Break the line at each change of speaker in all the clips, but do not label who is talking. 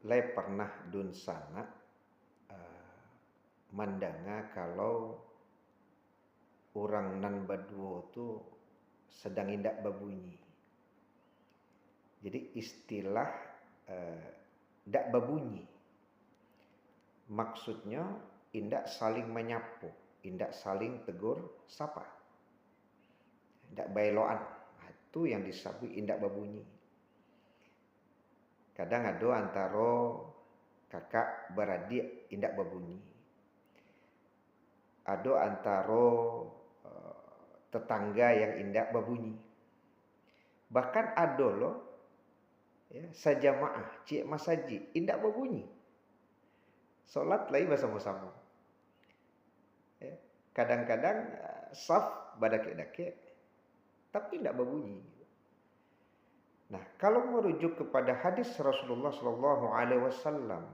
Lai pernah dun sana mandanga kalau orang nan baduo tu sedang indak babunyi. Jadi istilah dak babunyi. Maksudnya indak saling menyapu, indak saling tegur sapa. Indak bailoan. Itu yang disebut indak babunyi. Kadang ada antara kakak beradik indak babunyi. Ada antara tetangga yang indak babunyi. Bahkan ada loh ya, sajamaah, cik masajid indak babunyi. Solat lagi bersama-sama. Ya, kadang-kadang saf badake-dake tapi tidak berbunyi. Nah, kalau merujuk kepada hadis Rasulullah Shallallahu Alaihi Wasallam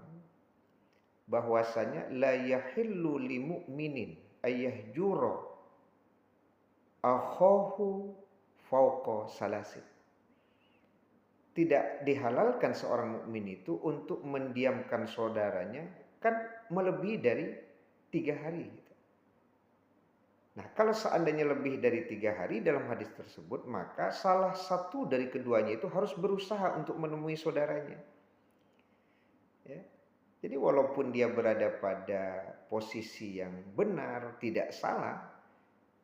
bahwasanya la yahillu li mu'minin ayyahjura akhahu fauqa salasin. Tidak dihalalkan seorang mukmin itu untuk mendiamkan saudaranya kan melebihi dari 3 hari. Nah, kalau seandainya lebih dari 3 hari dalam hadis tersebut, maka salah satu dari keduanya itu harus berusaha untuk menemui saudaranya. Ya. Jadi walaupun dia berada pada posisi yang benar, tidak salah,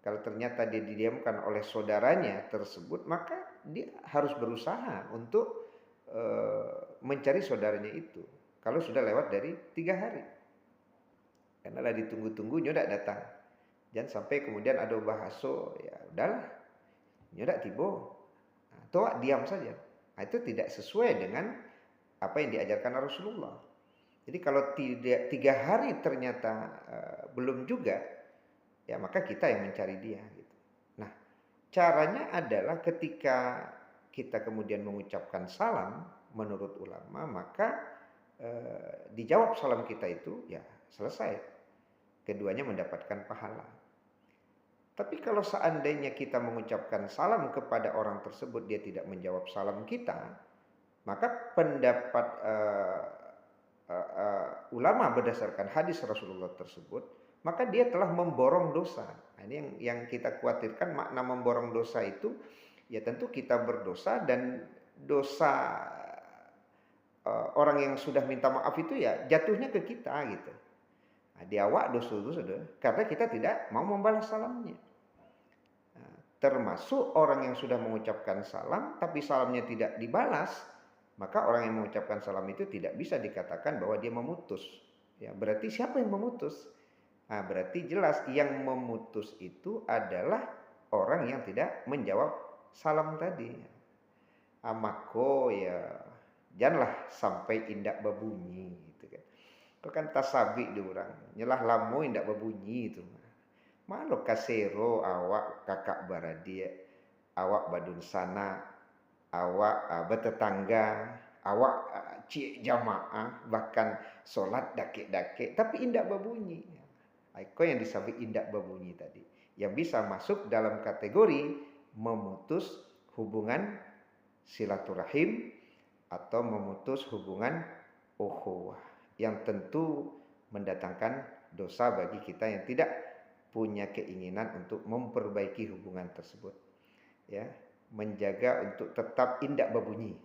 kalau ternyata dia didiamkan oleh saudaranya tersebut, maka dia harus berusaha untuk mencari saudaranya itu. Kalau sudah lewat dari 3 hari. Karena lah ditunggu-tunggu nyodak datang. Jangan sampai kemudian ada bahaso, ya udahlah, nyodak tiba, atau diam saja. Nah, itu tidak sesuai dengan apa yang diajarkan Rasulullah. Jadi kalau tidak 3 hari ternyata belum juga, ya maka kita yang mencari dia. Gitu. Nah, caranya adalah ketika kita kemudian mengucapkan salam, menurut ulama, maka dijawab salam kita itu, ya selesai. Keduanya mendapatkan pahala. Tapi kalau seandainya kita mengucapkan salam kepada orang tersebut, dia tidak menjawab salam kita, maka pendapat ulama berdasarkan hadis Rasulullah tersebut, maka dia telah memborong dosa. Nah, ini yang kita khawatirkan, makna memborong dosa itu, ya tentu kita berdosa dan dosa orang yang sudah minta maaf itu ya jatuhnya ke kita gitu. Nah, di awak dosa-dosa karena kita tidak mau membalas salamnya. Nah, termasuk orang yang sudah mengucapkan salam tapi salamnya tidak dibalas, maka orang yang mengucapkan salam itu tidak bisa dikatakan bahwa dia memutus. Ya, berarti siapa yang memutus? Nah, berarti jelas yang memutus itu adalah orang yang tidak menjawab salam tadi. Maka ya janganlah sampai indak berbunyi gitu kan. Itu kan tasabik dia orang. Nyelah lamo indak berbunyi itu. Malu kasero awak kakak beradik, awak badun sana, awak bertetangga, awak cik jamaah, bahkan solat dake-dake, tapi indak berbunyi. Itu yang disebut indak berbunyi tadi. Yang bisa masuk dalam kategori memutus hubungan silaturahim atau memutus hubungan ukhuwah. Yang tentu mendatangkan dosa bagi kita yang tidak punya keinginan untuk memperbaiki hubungan tersebut. Ya, menjaga untuk tetap indak berbunyi.